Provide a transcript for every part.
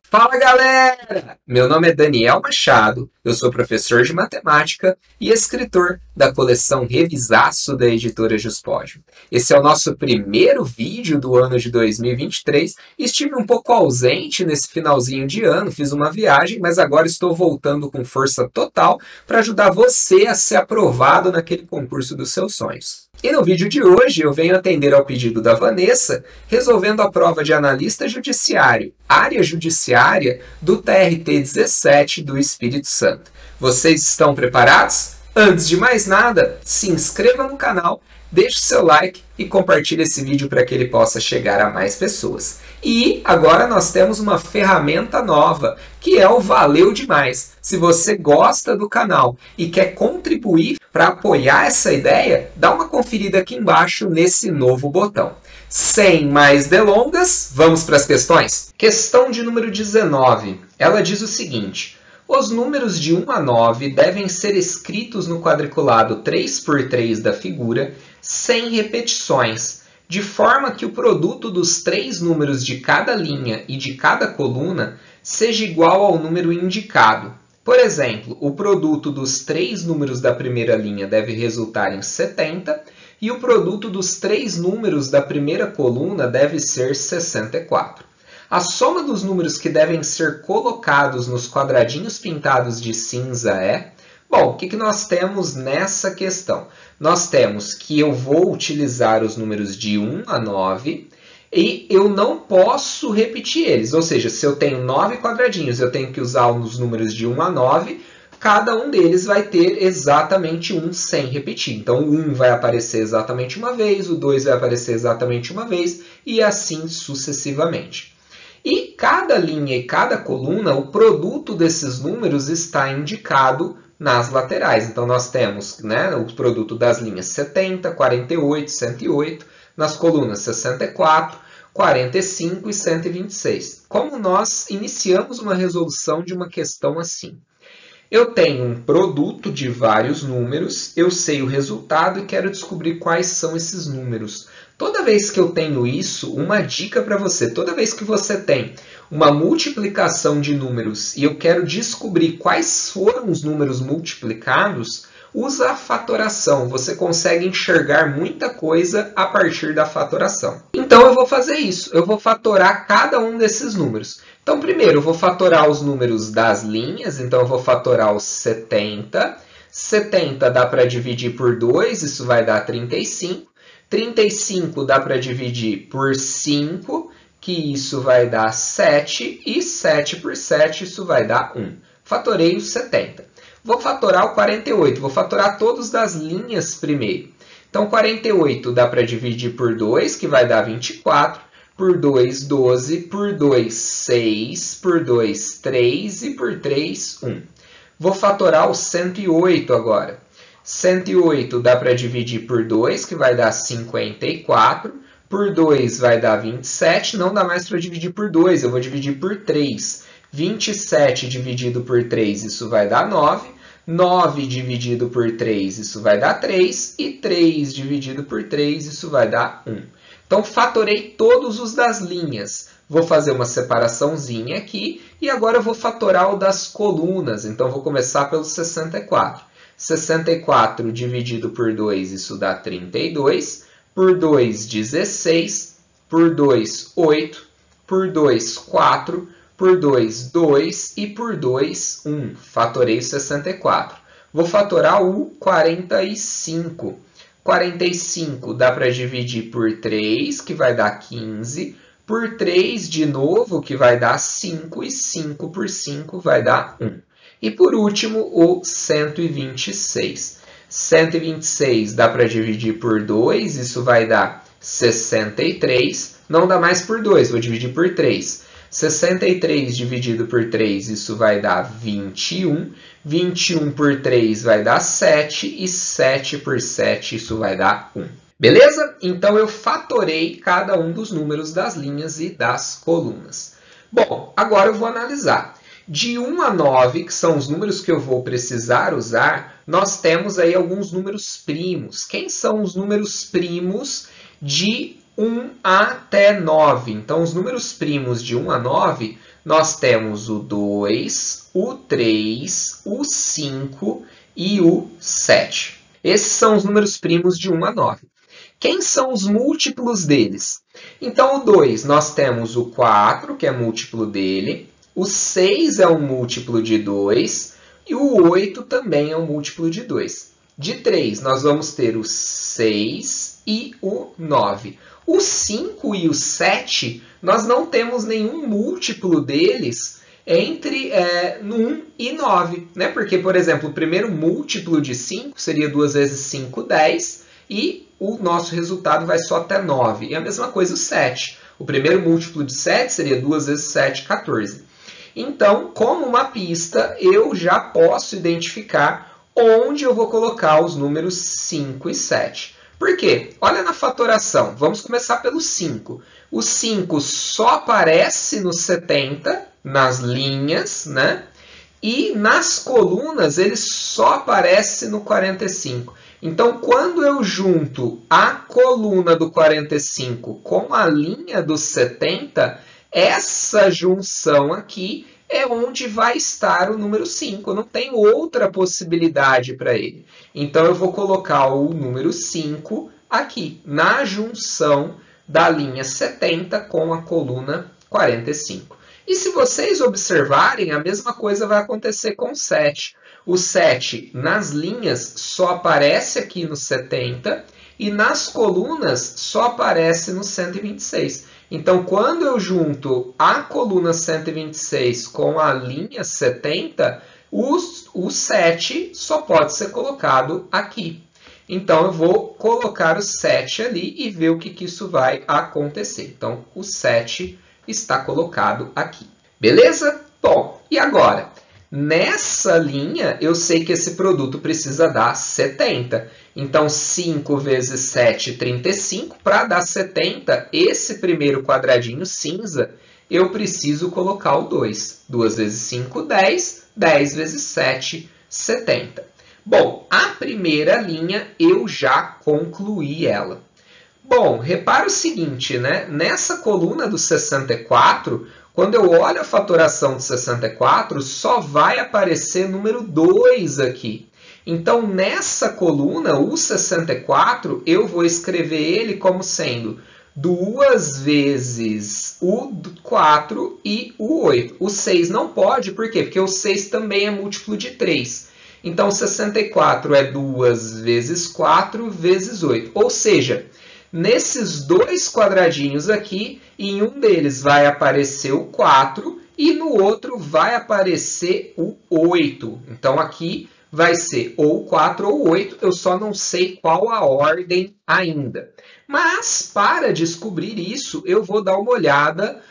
Fala galera! Meu nome é Daniel Machado, eu sou professor de matemática e escritor da coleção Revisaço da editora Juspódio. Esse é o nosso primeiro vídeo do ano de 2023. Estive um pouco ausente nesse finalzinho de ano, fiz uma viagem, mas agora estou voltando com força total para ajudar você a ser aprovado naquele concurso dos seus sonhos. E no vídeo de hoje eu venho atender ao pedido da Vanessa, resolvendo a prova de analista judiciário, área judiciária do TRT 17 do Espírito Santo. Vocês estão preparados? Antes de mais nada, se inscreva no canal, deixe seu like e compartilhe esse vídeo para que ele possa chegar a mais pessoas. E agora nós temos uma ferramenta nova, que é o Valeu Demais. Se você gosta do canal e quer contribuir para apoiar essa ideia, dá uma conferida aqui embaixo nesse novo botão. Sem mais delongas, vamos para as questões? Questão de número 19. Ela diz o seguinte: os números de 1 a 9 devem ser escritos no quadriculado 3×3 da figura, sem repetições, de forma que o produto dos 3 números de cada linha e de cada coluna seja igual ao número indicado. Por exemplo, o produto dos 3 números da primeira linha deve resultar em 70 e o produto dos 3 números da primeira coluna deve ser 64. A soma dos números que devem ser colocados nos quadradinhos pintados de cinza é... Bom, o que nós temos nessa questão? Nós temos que eu vou utilizar os números de 1 a 9 e eu não posso repetir eles. Ou seja, se eu tenho 9 quadradinhos, eu tenho que usar os números de 1 a 9, cada um deles vai ter exatamente 1 sem repetir. Então, o 1 vai aparecer exatamente uma vez, o 2 vai aparecer exatamente uma vez e assim sucessivamente. E cada linha e cada coluna, o produto desses números está indicado nas laterais. Então, nós temos, o produto das linhas 70, 48, 108, nas colunas 64, 45 e 126. Como nós iniciamos uma resolução de uma questão assim? Eu tenho um produto de vários números, eu sei o resultado e quero descobrir quais são esses números. Toda vez que eu tenho isso, uma dica para você, toda vez que você tem uma multiplicação de números e eu quero descobrir quais foram os números multiplicados, usa a fatoração. Você consegue enxergar muita coisa a partir da fatoração. Então eu vou fazer isso, eu vou fatorar cada um desses números. Então primeiro eu vou fatorar os números das linhas, então eu vou fatorar os 70. 70 dá para dividir por 2, isso vai dar 35. 35 dá para dividir por 5, que isso vai dar 7, e 7 por 7, isso vai dar 1. Fatorei os 70. Vou fatorar o 48, vou fatorar todos das linhas primeiro. Então, 48 dá para dividir por 2, que vai dar 24, por 2, 12, por 2, 6, por 2, 3 e por 3, 1. Vou fatorar o 108 agora. 108 dá para dividir por 2, que vai dar 54. Por 2 vai dar 27. Não dá mais para dividir por 2, eu vou dividir por 3. 27 dividido por 3, isso vai dar 9. 9 dividido por 3, isso vai dar 3. E 3 dividido por 3, isso vai dar 1. Então, fatorei todos os das linhas. Vou fazer uma separaçãozinha aqui. E agora eu vou fatorar o das colunas. Então, vou começar pelo 64. 64 dividido por 2, isso dá 32. Por 2, 16. Por 2, 8. Por 2, 4. Por 2, 2. E por 2, 1. Fatorei 64. Vou fatorar o 45. 45 dá para dividir por 3, que vai dar 15. Por 3 de novo, que vai dar 5. E 5 por 5 vai dar 1. E por último, o 126. 126 dá para dividir por 2, isso vai dar 63. Não dá mais por 2, vou dividir por 3. 63 dividido por 3, isso vai dar 21. 21 por 3 vai dar 7. E 7 por 7, isso vai dar 1. Beleza? Então, eu fatorei cada um dos números das linhas e das colunas. Bom, agora eu vou analisar. De 1 a 9, que são os números que eu vou precisar usar, nós temos aí alguns números primos. Quem são os números primos de 1 até 9? Então, os números primos de 1 a 9, nós temos o 2, o 3, o 5 e o 7. Esses são os números primos de 1 a 9. Quem são os múltiplos deles? Então, o 2, nós temos o 4, que é múltiplo dele. O 6 é um múltiplo de 2 e o 8 também é um múltiplo de 2. De 3, nós vamos ter o 6 e o 9. O 5 e o 7, nós não temos nenhum múltiplo deles entre 1 e 9. Né? Porque, por exemplo, o primeiro múltiplo de 5 seria 2 vezes 5, 10. E o nosso resultado vai só até 9. E a mesma coisa o 7. O primeiro múltiplo de 7 seria 2 vezes 7, 14. Então, como uma pista, eu já posso identificar onde eu vou colocar os números 5 e 7. Por quê? Olha na fatoração. Vamos começar pelo 5. O 5 só aparece no 70, nas linhas, né? E nas colunas ele só aparece no 45. Então, quando eu junto a coluna do 45 com a linha do 70, essa junção aqui é onde vai estar o número 5. Não tem outra possibilidade para ele. Então, eu vou colocar o número 5 aqui, na junção da linha 70 com a coluna 45. E se vocês observarem, a mesma coisa vai acontecer com o 7. O 7 nas linhas só aparece aqui no 70 e nas colunas só aparece no 126. Então, quando eu junto a coluna 126 com a linha 70, o 7 só pode ser colocado aqui. Então, eu vou colocar o 7 ali e ver o que isso vai acontecer. Então, o 7 está colocado aqui. Beleza? Bom, e agora? Nessa linha, eu sei que esse produto precisa dar 70. Então, 5 vezes 7, 35. Para dar 70, esse primeiro quadradinho cinza, eu preciso colocar o 2. 2 vezes 5, 10. 10 vezes 7, 70. Bom, a primeira linha eu já concluí ela. Bom, repara o seguinte, né? Nessa coluna do 64, quando eu olho a fatoração de 64, só vai aparecer número 2 aqui. Então, nessa coluna, o 64, eu vou escrever ele como sendo 2 vezes o 4 e o 8. O 6 não pode, por quê? Porque o 6 também é múltiplo de 3. Então, 64 é 2 vezes 4 vezes 8. Ou seja, nesses dois quadradinhos aqui, em um deles vai aparecer o 4 e no outro vai aparecer o 8. Então, aqui vai ser ou 4 ou 8, eu só não sei qual a ordem ainda. Mas, para descobrir isso, eu vou dar uma olhada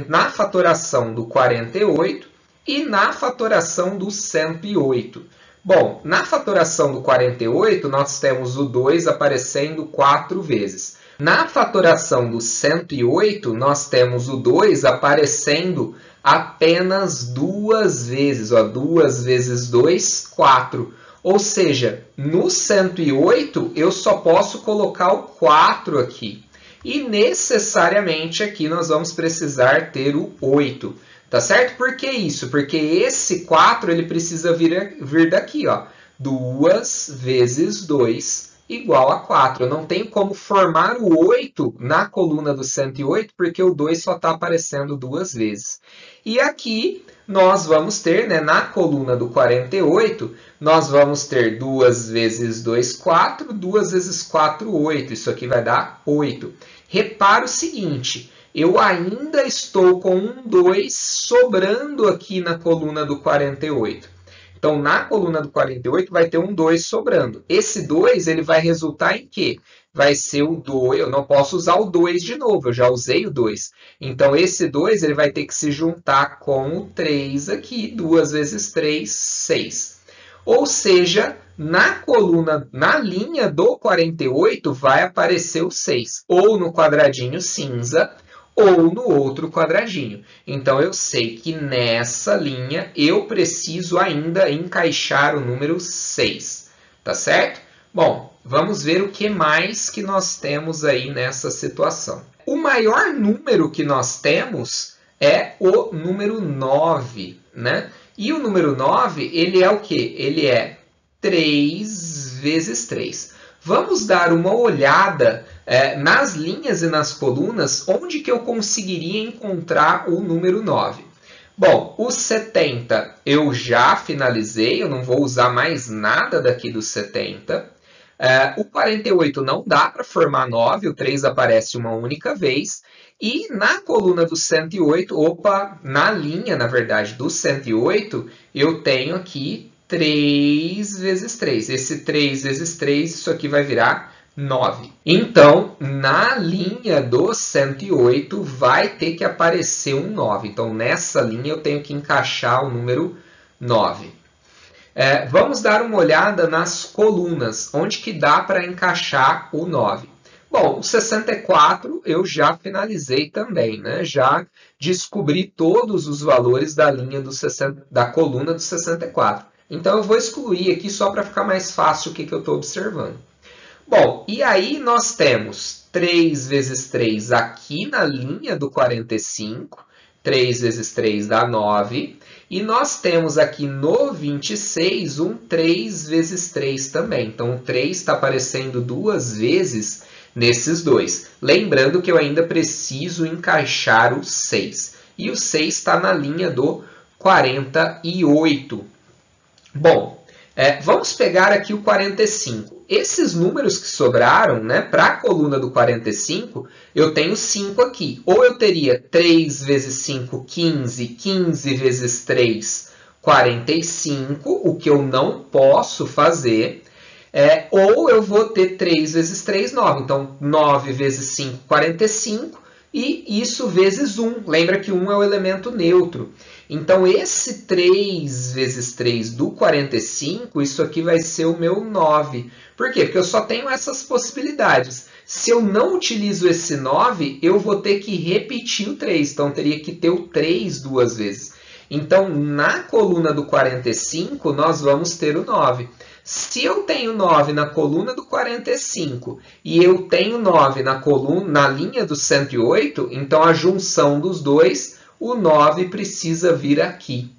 na fatoração do 48 e na fatoração do 108. Bom, na fatoração do 48, nós temos o 2 aparecendo 4 vezes. Na fatoração do 108, nós temos o 2 aparecendo apenas 2 vezes. 2 vezes 2, 4. Ou seja, no 108, eu só posso colocar o 4 aqui. E necessariamente aqui nós vamos precisar ter o 8. Tá certo? Por que isso? Porque esse 4 ele precisa vir daqui, ó. 2 vezes 2 igual a 4. Eu não tenho como formar o 8 na coluna do 108, porque o 2 só está aparecendo 2 vezes. E aqui nós vamos ter, né, na coluna do 48, nós vamos ter 2 vezes 2, 4, 2 vezes 4, 8. Isso aqui vai dar 8. Repara o seguinte, eu ainda estou com um 2 sobrando aqui na coluna do 48. Então, na coluna do 48 vai ter um 2 sobrando. Esse 2 ele vai resultar em quê? Vai ser o 2, eu não posso usar o 2 de novo, eu já usei o 2. Então, esse 2 ele vai ter que se juntar com o 3 aqui, 2 vezes 3, 6. Ou seja, na linha do 48 vai aparecer o 6, ou no quadradinho cinza, ou no outro quadradinho. Então, eu sei que nessa linha eu preciso ainda encaixar o número 6, tá certo? Bom, vamos ver o que mais que nós temos aí nessa situação. O maior número que nós temos é o número 9, né? E o número 9, ele é o quê? Ele é 3 vezes 3. Vamos dar uma olhada nas linhas e nas colunas, onde que eu conseguiria encontrar o número 9. Bom, o 70 eu já finalizei, eu não vou usar mais nada daqui do 70. O 48 não dá para formar 9, o 3 aparece uma única vez. E na coluna do 108, na linha, na verdade, do 108, eu tenho aqui 3 vezes 3. Esse 3 vezes 3, isso aqui vai virar 9. Então, na linha do 108, vai ter que aparecer um 9. Então, nessa linha, eu tenho que encaixar o número 9. Vamos dar uma olhada nas colunas, onde que dá para encaixar o 9. Bom, o 64 eu já finalizei também, né? Já descobri todos os valores da linha da coluna do 64. Então, eu vou excluir aqui só para ficar mais fácil o que eu estou observando. Bom, e aí nós temos 3 vezes 3 aqui na linha do 45. 3 vezes 3 dá 9. E nós temos aqui no 26 um 3 vezes 3 também. Então, o 3 está aparecendo duas vezes nesses dois. Lembrando que eu ainda preciso encaixar o 6. E o 6 está na linha do 48. Bom, vamos pegar aqui o 45. Esses números que sobraram, né, para a coluna do 45, eu tenho 5 aqui. Ou eu teria 3 vezes 5, 15. 15 vezes 3, 45, o que eu não posso fazer. Ou eu vou ter 3 vezes 3, 9. Então, 9 vezes 5, 45. E isso vezes 1. Lembra que 1 é o elemento neutro. Então, esse 3 vezes 3 do 45, isso aqui vai ser o meu 9. Por quê? Porque eu só tenho essas possibilidades. Se eu não utilizo esse 9, eu vou ter que repetir o 3. Então, eu teria que ter o 3 duas vezes. Então, na coluna do 45, nós vamos ter o 9. Se eu tenho 9 na coluna do 45 e eu tenho 9 na linha do 108, então a junção dos dois, o 9 precisa vir aqui.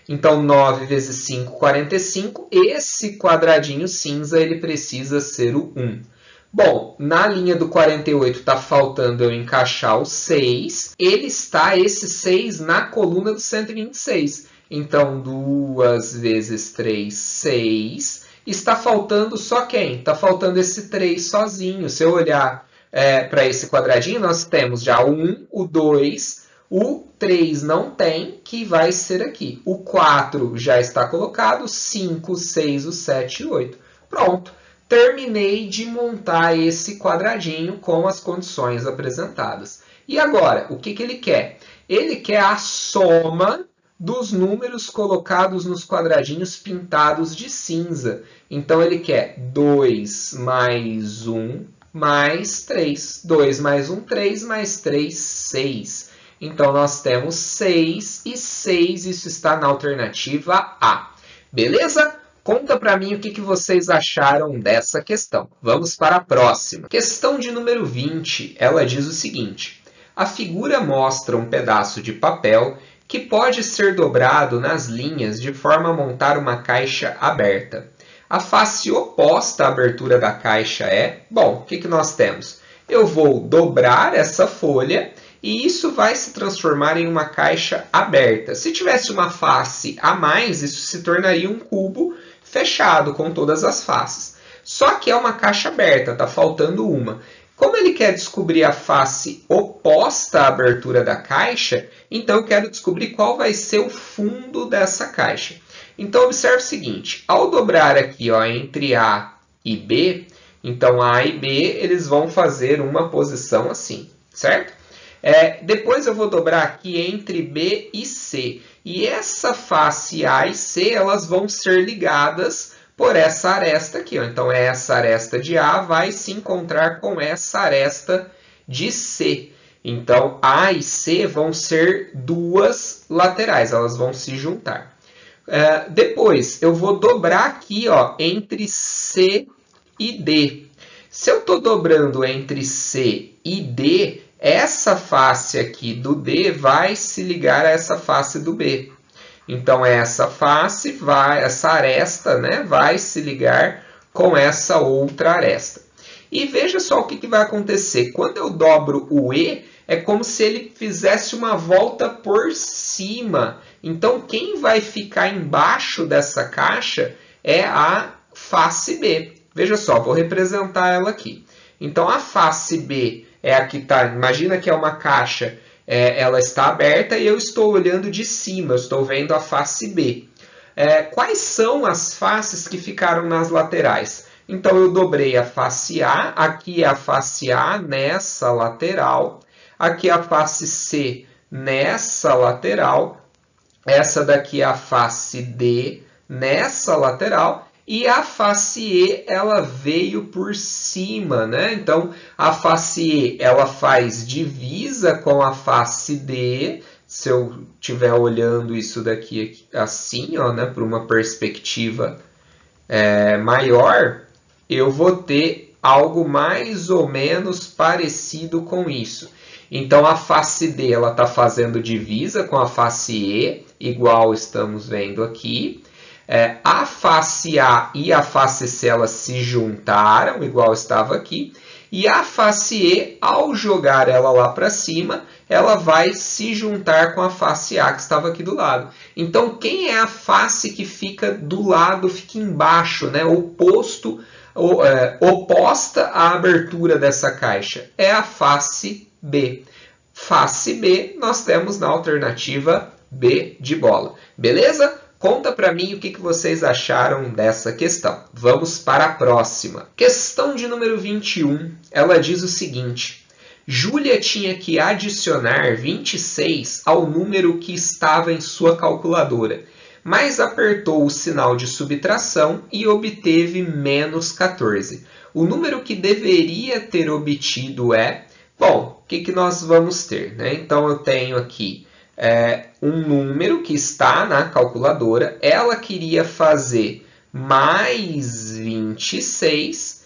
Então, 9 vezes 5, 45. Esse quadradinho cinza ele precisa ser o 1. Bom, na linha do 48 está faltando eu encaixar o 6. Esse 6 na coluna do 126. Então, 2 vezes 3, 6. Está faltando só quem? Está faltando esse 3 sozinho. Se eu olhar para esse quadradinho, nós temos já o 1, o 2, o 3 não tem, que vai ser aqui. O 4 já está colocado, o 5, o 6, o 7 e o 8. Pronto. Terminei de montar esse quadradinho com as condições apresentadas. E agora, o que ele quer? Ele quer a soma dos números colocados nos quadradinhos pintados de cinza. Então, ele quer 2 mais 1 mais 3. 2 mais 1, 3 mais 3, 6. Então, nós temos 6 e 6, isso está na alternativa A. Beleza? Conta para mim o que vocês acharam dessa questão. Vamos para a próxima. Questão de número 20, ela diz o seguinte. A figura mostra um pedaço de papel que pode ser dobrado nas linhas de forma a montar uma caixa aberta. A face oposta à abertura da caixa é... Bom, o que nós temos? Eu vou dobrar essa folha e isso vai se transformar em uma caixa aberta. Se tivesse uma face a mais, isso se tornaria um cubo fechado com todas as faces. Só que é uma caixa aberta, está faltando uma. Como ele quer descobrir a face oposta à abertura da caixa, então eu quero descobrir qual vai ser o fundo dessa caixa. Então, observe o seguinte, ao dobrar aqui entre A e B, então A e B eles vão fazer uma posição assim, certo? Depois eu vou dobrar aqui entre B e C. E essa face A e C elas vão ser ligadas por essa aresta aqui. Ó. Então, essa aresta de A vai se encontrar com essa aresta de C. Então, A e C vão ser duas laterais, elas vão se juntar. Depois, eu vou dobrar aqui ó, entre C e D. Se eu estou dobrando entre C e D, essa face aqui do D vai se ligar a essa face do B. Então, essa face, essa aresta, né, vai se ligar com essa outra aresta. E veja só o que vai acontecer. Quando eu dobro o E, é como se ele fizesse uma volta por cima. Então, quem vai ficar embaixo dessa caixa é a face B. Veja só, vou representar ela aqui. Então, a face B é a que está... Imagina que é uma caixa, ela está aberta e eu estou olhando de cima, eu estou vendo a face B. Quais são as faces que ficaram nas laterais? Então, eu dobrei a face A, aqui é a face A nessa lateral, aqui é a face C nessa lateral, essa daqui é a face D nessa lateral, e a face E, ela veio por cima, né? Então, a face E, ela faz divisa com a face D. Se eu estiver olhando isso daqui assim, ó, né, por uma perspectiva maior, eu vou ter algo mais ou menos parecido com isso. Então, a face D está fazendo divisa com a face E, igual estamos vendo aqui. A face A e a face C elas se juntaram, igual estava aqui. E a face E, ao jogar ela lá para cima, ela vai se juntar com a face A que estava aqui do lado. Então, quem é a face que fica do lado, fica embaixo, né? Oposta à abertura dessa caixa? É a face B. Face B, nós temos na alternativa B de bola. Beleza? Conta para mim o que vocês acharam dessa questão. Vamos para a próxima. Questão de número 21. Ela diz o seguinte. Júlia tinha que adicionar 26 ao número que estava em sua calculadora, mas apertou o sinal de subtração e obteve menos 14. O número que deveria ter obtido é... Bom, o que nós vamos ter, né? Então, eu tenho aqui um número que está na calculadora. Ela queria fazer mais 26,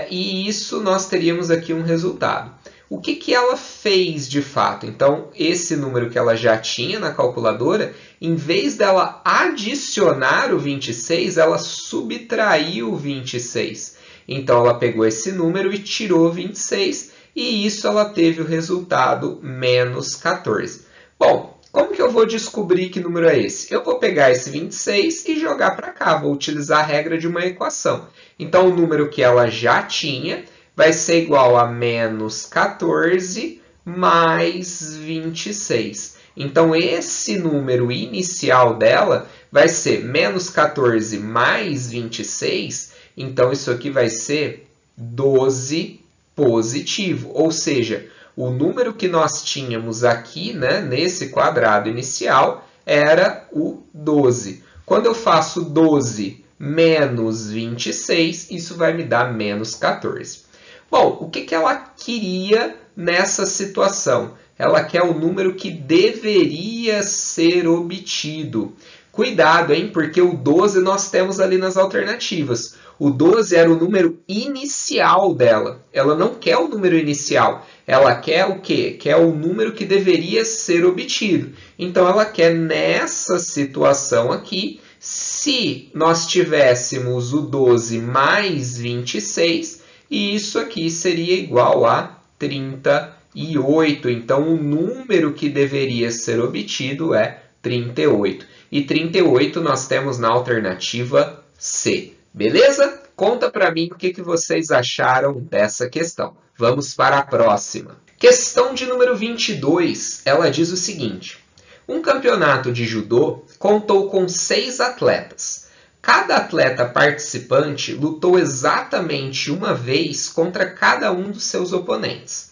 e isso nós teríamos aqui um resultado. O que ela fez de fato? Então, esse número que ela já tinha na calculadora, em vez dela adicionar o 26, ela subtraiu o 26. Então, ela pegou esse número e tirou 26, e isso ela teve o resultado menos 14. Bom, como que eu vou descobrir que número é esse? Eu vou pegar esse 26 e jogar para cá, vou utilizar a regra de uma equação. Então, o número que ela já tinha vai ser igual a menos 14 mais 26. Então, esse número inicial dela vai ser menos 14 mais 26. Então, isso aqui vai ser 12 positivo. Ou seja, o número que nós tínhamos aqui, né, nesse quadrado inicial, era o 12. Quando eu faço 12 menos 26, isso vai me dar menos 14. Bom, o que ela queria nessa situação? Ela quer o número que deveria ser obtido. Cuidado, hein? Porque o 12 nós temos ali nas alternativas. O 12 era o número inicial dela. Ela não quer o número inicial. Ela quer o quê? Quer o número que deveria ser obtido. Então, ela quer nessa situação aqui, se nós tivéssemos o 12 mais 26, e isso aqui seria igual a 38. Então, o número que deveria ser obtido é 38. E 38 nós temos na alternativa C. Beleza? Conta para mim o que vocês acharam dessa questão. Vamos para a próxima. Questão de número 22. Ela diz o seguinte. Um campeonato de judô contou com 6 atletas. Cada atleta participante lutou exatamente uma vez contra cada um dos seus oponentes.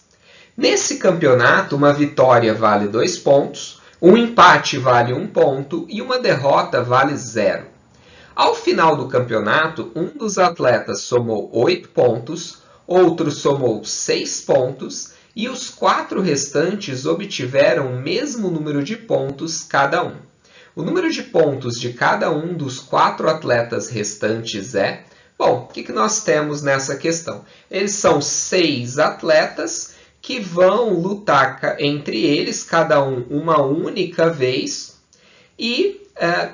Nesse campeonato, uma vitória vale 2 pontos, um empate vale 1 ponto e uma derrota vale 0. Ao final do campeonato, um dos atletas somou 8 pontos, outro somou 6 pontos e os 4 restantes obtiveram o mesmo número de pontos cada um. O número de pontos de cada um dos 4 atletas restantes é... Bom, o que nós temos nessa questão? Eles são 6 atletas que vão lutar entre eles, cada um uma única vez, e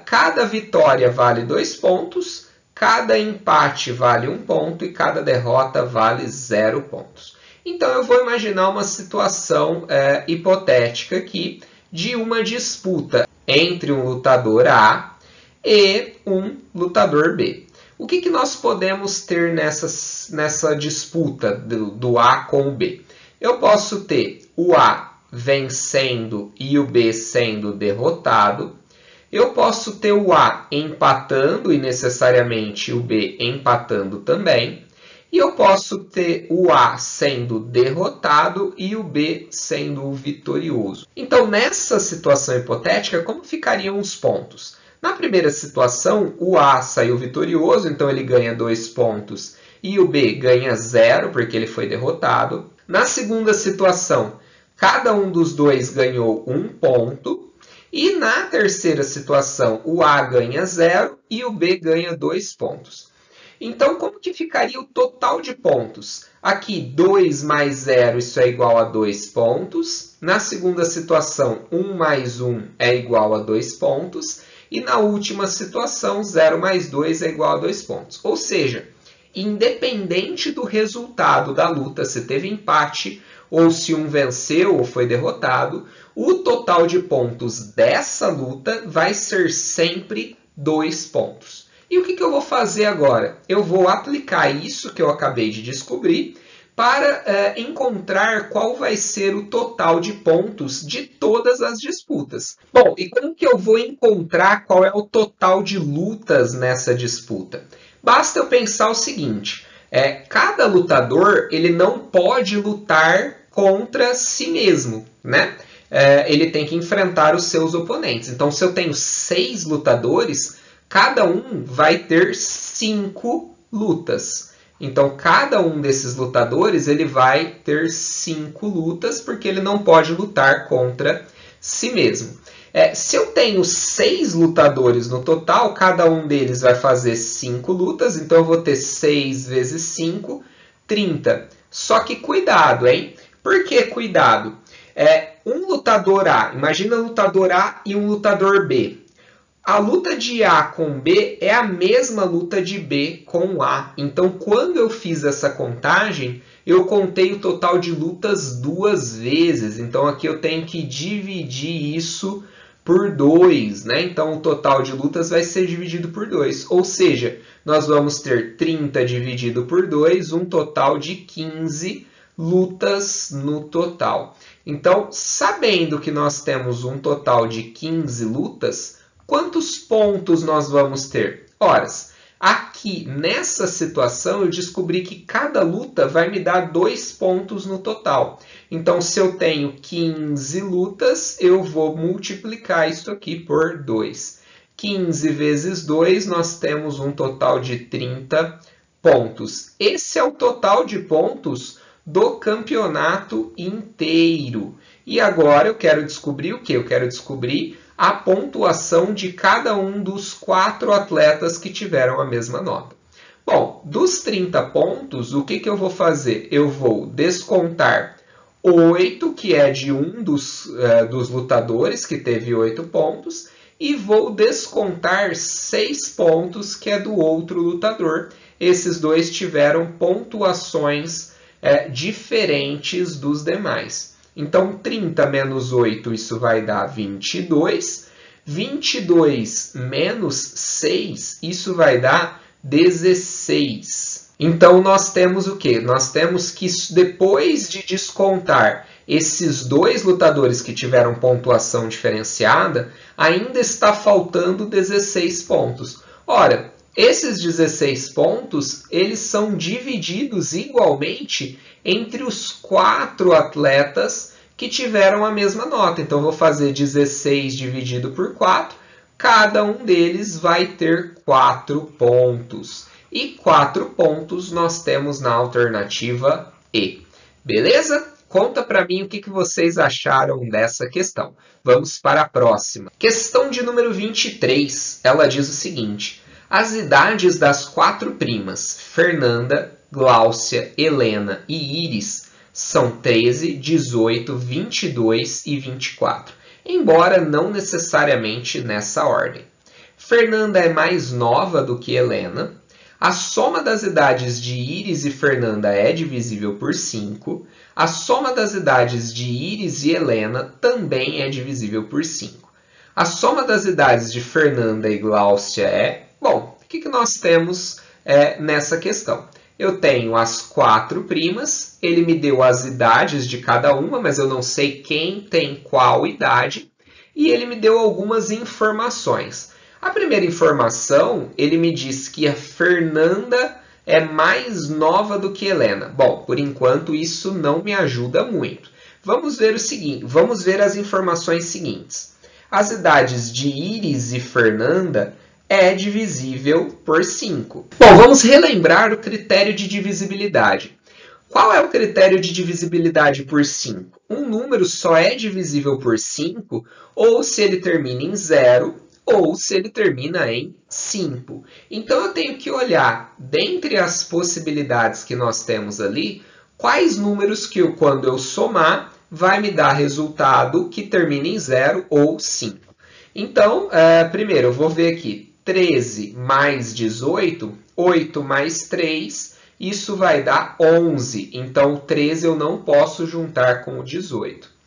cada vitória vale 2 pontos, cada empate vale 1 ponto e cada derrota vale 0 pontos. Então eu vou imaginar uma situação hipotética aqui de uma disputa entre um lutador A e um lutador B. O que nós podemos ter nessa disputa do A com o B? Eu posso ter o A vencendo e o B sendo derrotado. Eu posso ter o A empatando e necessariamente o B empatando também. E eu posso ter o A sendo derrotado e o B sendo o vitorioso. Então, nessa situação hipotética, como ficariam os pontos? Na primeira situação, o A saiu vitorioso, então ele ganha 2 pontos, e o B ganha 0, porque ele foi derrotado. Na segunda situação, cada um dos dois ganhou 1 ponto. E na terceira situação, o A ganha 0 e o B ganha 2 pontos. Então, como que ficaria o total de pontos? Aqui, 2 mais 0, isso é igual a 2 pontos. Na segunda situação, 1 mais 1 é igual a 2 pontos. E na última situação, 0 mais 2 é igual a 2 pontos. Ou seja, independente do resultado da luta, se teve empate ou se um venceu ou foi derrotado, o total de pontos dessa luta vai ser sempre 2 pontos. E o que eu vou fazer agora? Eu vou aplicar isso que eu acabei de descobrir para encontrar qual vai ser o total de pontos de todas as disputas. Bom, e como que eu vou encontrar qual é o total de lutas nessa disputa? Basta eu pensar o seguinte, cada lutador ele não pode lutar contra si mesmo, né? Ele tem que enfrentar os seus oponentes. Então, se eu tenho 6 lutadores, cada um vai ter 5 lutas. Então, cada um desses lutadores ele vai ter 5 lutas, porque ele não pode lutar contra si mesmo. Se eu tenho 6 lutadores no total, cada um deles vai fazer 5 lutas. Então, eu vou ter 6 vezes 5, 30. Só que cuidado, hein? Por que cuidado? Um lutador A, imagina um lutador A e um lutador B. A luta de A com B é a mesma luta de B com A. Então, quando eu fiz essa contagem, eu contei o total de lutas 2 vezes. Então, aqui eu tenho que dividir isso por 2, né? Então, o total de lutas vai ser dividido por 2. Ou seja, nós vamos ter 30 dividido por 2, um total de 15 lutas no total. Então, sabendo que nós temos um total de 15 lutas, quantos pontos nós vamos ter? Ora, aqui nessa situação eu descobri que cada luta vai me dar 2 pontos no total. Então, se eu tenho 15 lutas, eu vou multiplicar isso aqui por 2. 15 vezes 2, nós temos um total de 30 pontos. Esse é o total de pontos do campeonato inteiro. E agora eu quero descobrir o quê? Eu quero descobrir a pontuação de cada um dos 4 atletas que tiveram a mesma nota. Bom, dos 30 pontos, o que eu vou fazer? Eu vou descontar 8, que é de um dos lutadores, que teve 8 pontos, e vou descontar 6 pontos, que é do outro lutador. Esses dois tiveram pontuações diferentes dos demais. Então, 30 menos 8, isso vai dar 22. 22 menos 6, isso vai dar 16. Então, nós temos o quê? Nós temos que, depois de descontar esses 2 lutadores que tiveram pontuação diferenciada, ainda está faltando 16 pontos. Ora, esses 16 pontos, eles são divididos igualmente entre os 4 atletas que tiveram a mesma nota. Então, eu vou fazer 16 dividido por 4. Cada um deles vai ter 4 pontos. E 4 pontos nós temos na alternativa E. Beleza? Conta para mim o que vocês acharam dessa questão. Vamos para a próxima. Questão de número 23. Ela diz o seguinte: as idades das 4 primas, Fernanda, Gláucia, Helena e Iris, são 13, 18, 22 e 24, embora não necessariamente nessa ordem. Fernanda é mais nova do que Helena. A soma das idades de Iris e Fernanda é divisível por 5. A soma das idades de Iris e Helena também é divisível por 5. A soma das idades de Fernanda e Gláucia é... Bom, o que nós temos nessa questão? Eu tenho as 4 primas, ele me deu as idades de cada uma, mas eu não sei quem tem qual idade, e ele me deu algumas informações. A primeira informação, ele me diz que a Fernanda é mais nova do que Helena. Bom, por enquanto isso não me ajuda muito. Vamos ver o seguinte, vamos ver as informações seguintes. As idades de Iris e Fernanda é divisível por 5. Bom, vamos relembrar o critério de divisibilidade. Qual é o critério de divisibilidade por 5? Um número só é divisível por 5 ou se ele termina em 0 ou se ele termina em 5. Então, eu tenho que olhar, dentre as possibilidades que nós temos ali, quais números que quando eu somar, vai me dar resultado que termina em 0 ou 5. Então, primeiro, eu vou ver aqui. 13 mais 18, 8 mais 3, isso vai dar 11. Então, 13 eu não posso juntar com o 18.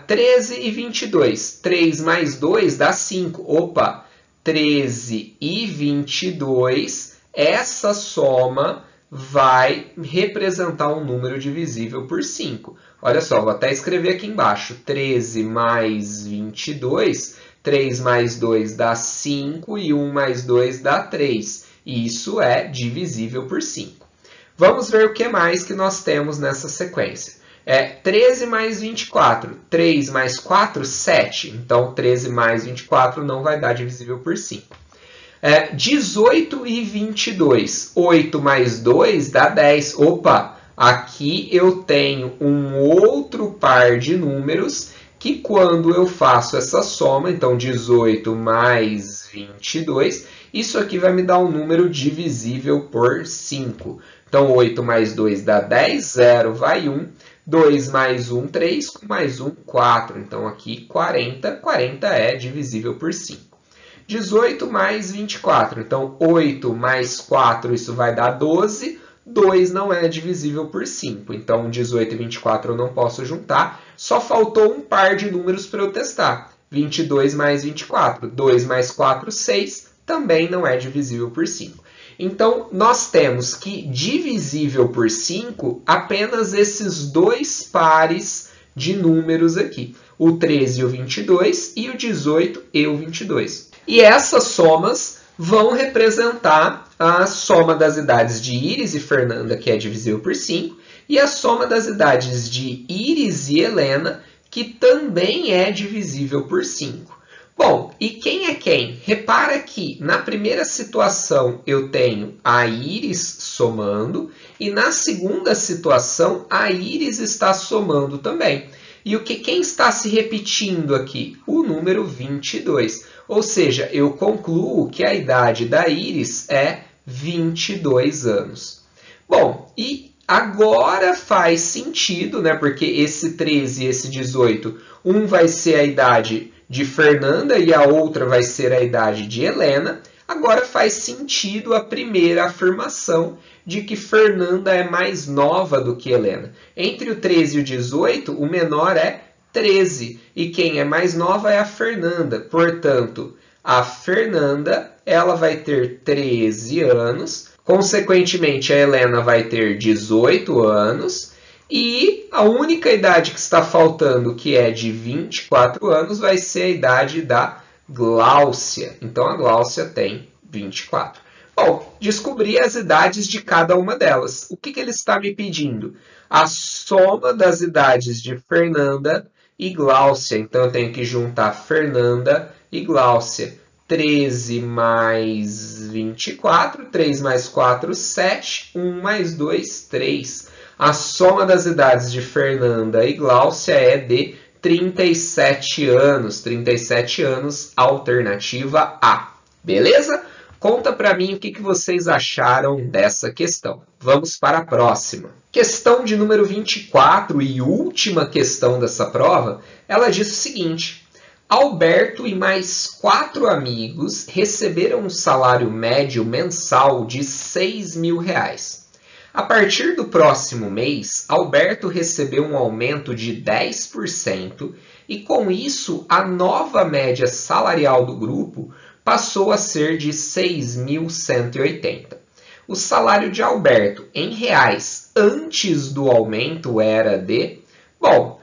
13 e 22. 3 mais 2 dá 5. Opa! 13 e 22, essa soma vai representar um número divisível por 5. Olha só, vou até escrever aqui embaixo. 13 mais 22, 3 mais 2 dá 5 e 1 mais 2 dá 3. E isso é divisível por 5. Vamos ver o que mais que nós temos nessa sequência. 13 mais 24. 3 mais 4, 7. Então, 13 mais 24 não vai dar divisível por 5. 18 e 22. 8 mais 2 dá 10. Opa! Aqui eu tenho um outro par de números que quando eu faço essa soma, então 18 mais 22, isso aqui vai me dar um número divisível por 5. Então, 8 mais 2 dá 10, 0 vai 1, 2 mais 1, 3, mais 1, 4. Então, aqui 40, 40 é divisível por 5. 18 mais 24, então 8 mais 4, isso vai dar 12, 2 não é divisível por 5. Então, 18 e 24 eu não posso juntar, só faltou um par de números para eu testar. 22 mais 24, 2 mais 4, 6, também não é divisível por 5. Então, nós temos que divisível por 5 apenas esses dois pares de números aqui. O 13 e o 22 e o 18 e o 22. E essas somas vão representar a soma das idades de Iris e Fernanda, que é divisível por 5, e a soma das idades de Iris e Helena, que também é divisível por 5. Bom, e quem é quem? Repara que na primeira situação eu tenho a Iris somando e na segunda situação a Iris está somando também. E quem está se repetindo aqui? O número 22. Ou seja, eu concluo que a idade da Iris é 22 anos. Bom, e agora faz sentido, né? Porque esse 13 e esse 18, um vai ser a idade de Fernanda e a outra vai ser a idade de Helena. Agora faz sentido a primeira afirmação de que Fernanda é mais nova do que Helena. Entre o 13 e o 18, o menor é 13. E quem é mais nova é a Fernanda. Portanto, a Fernanda ela vai ter 13 anos. Consequentemente, a Helena vai ter 18 anos. E a única idade que está faltando, que é de 24 anos, vai ser a idade da Gláucia. Então, a Gláucia tem 24. Bom, descobri as idades de cada uma delas. O que ele está me pedindo? A soma das idades de Fernanda e Gláucia. Então, eu tenho que juntar Fernanda e Gláucia. 13 mais 24, 3 mais 4, 7, 1 mais 2, 3. A soma das idades de Fernanda e Gláucia é de 37 anos. 37 anos, alternativa A. Beleza? Conta para mim o que vocês acharam dessa questão. Vamos para a próxima. Questão de número 24 e última questão dessa prova, ela diz o seguinte: Alberto e mais 4 amigos receberam um salário médio mensal de R$6.000. A partir do próximo mês, Alberto recebeu um aumento de 10% e, com isso, a nova média salarial do grupo passou a ser de 6.180. O salário de Alberto em reais antes do aumento era de... Bom,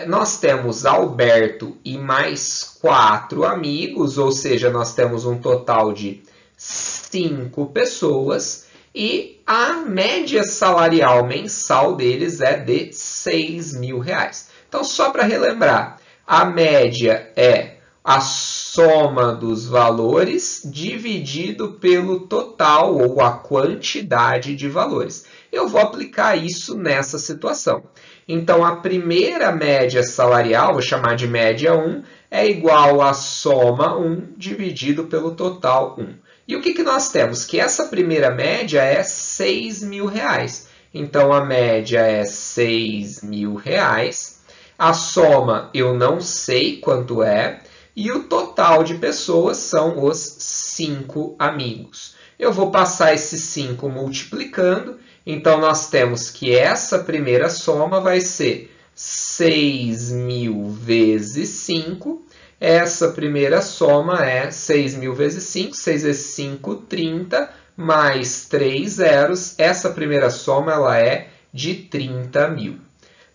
nós temos Alberto e mais 4 amigos, ou seja, nós temos um total de 5 pessoas e a média salarial mensal deles é de R$6.000. Então, só para relembrar, a média é a soma dos valores dividido pelo total ou a quantidade de valores. Eu vou aplicar isso nessa situação. Então, a primeira média salarial, vou chamar de média 1, é igual à soma 1 dividido pelo total 1. E o que nós temos? Que essa primeira média é R$6.000. Então, a média é R$6.000. A soma eu não sei quanto é. E o total de pessoas são os 5 amigos. Eu vou passar esses 5 multiplicando. Então, nós temos que essa primeira soma vai ser 6.000 vezes 5. Essa primeira soma é 6.000 vezes 5. 6 vezes 5, 30, mais 3 zeros. Essa primeira soma ela é de 30.000.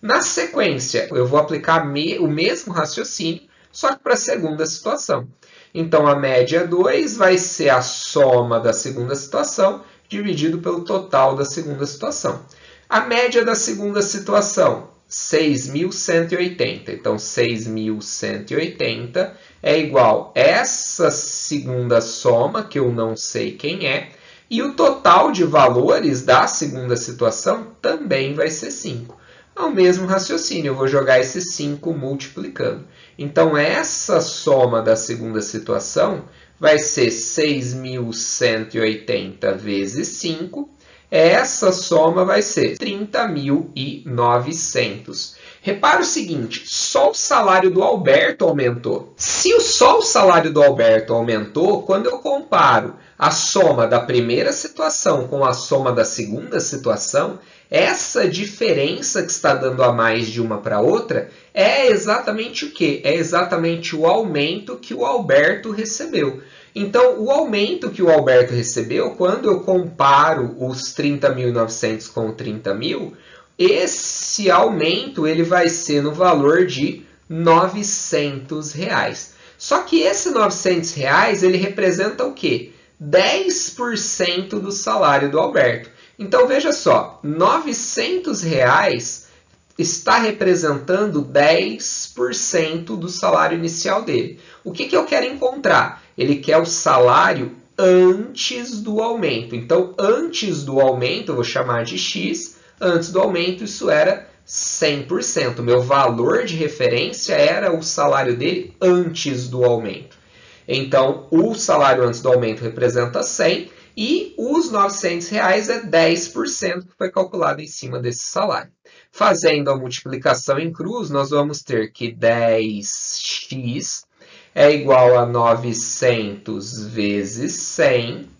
Na sequência, eu vou aplicar o mesmo raciocínio, só que para a segunda situação. Então, a média 2 vai ser a soma da segunda situação dividido pelo total da segunda situação. A média da segunda situação, 6.180. Então, 6.180 é igual a essa segunda soma, que eu não sei quem é, e o total de valores da segunda situação também vai ser 5. É o mesmo raciocínio, eu vou jogar esses 5 multiplicando. Então, essa soma da segunda situação vai ser 6.180 vezes 5. Essa soma vai ser 30.900. Repara o seguinte, só o salário do Alberto aumentou. Se só o salário do Alberto aumentou, quando eu comparo a soma da primeira situação com a soma da segunda situação, essa diferença que está dando a mais de uma para outra é exatamente o quê? É exatamente o aumento que o Alberto recebeu. Então, o aumento que o Alberto recebeu, quando eu comparo os 30.900 com 30.000, esse aumento ele vai ser no valor de R$900. Só que esse R$900 ele representa o quê? 10% do salário do Alberto. Então, veja só, R$900 está representando 10% do salário inicial dele. O que eu quero encontrar? Ele quer o salário antes do aumento. Então, antes do aumento, eu vou chamar de X. Antes do aumento, isso era 100%. Meu valor de referência era o salário dele antes do aumento. Então, o salário antes do aumento representa 100 e os R$900 é 10% que foi calculado em cima desse salário. Fazendo a multiplicação em cruz, nós vamos ter que 10x é igual a 900 vezes 100.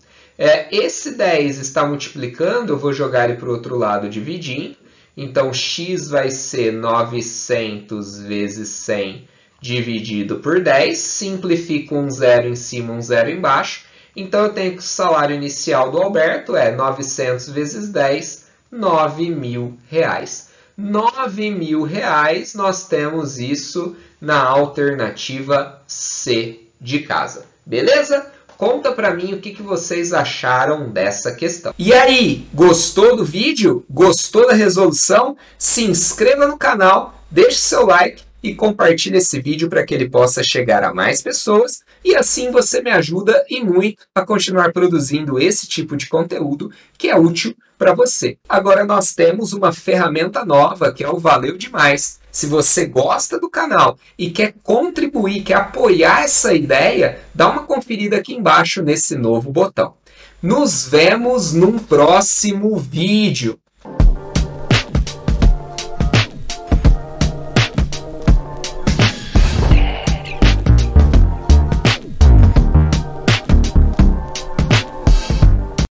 Esse 10 está multiplicando, eu vou jogar ele para o outro lado dividindo. Então, x vai ser 900 vezes 100 dividido por 10. Simplifico um zero em cima, um zero embaixo. Então, eu tenho que o salário inicial do Alberto é 900 vezes 10, R$9.000. R$9.000, nós temos isso na alternativa C de casa. Beleza? Conta pra mim o que vocês acharam dessa questão. E aí, gostou do vídeo? Gostou da resolução? Se inscreva no canal, deixe seu like e compartilhe esse vídeo para que ele possa chegar a mais pessoas e assim você me ajuda e muito a continuar produzindo esse tipo de conteúdo que é útil para você. Agora nós temos uma ferramenta nova que é o Valeu Demais. Se você gosta do canal e quer contribuir, quer apoiar essa ideia, dá uma conferida aqui embaixo nesse novo botão. Nos vemos num próximo vídeo.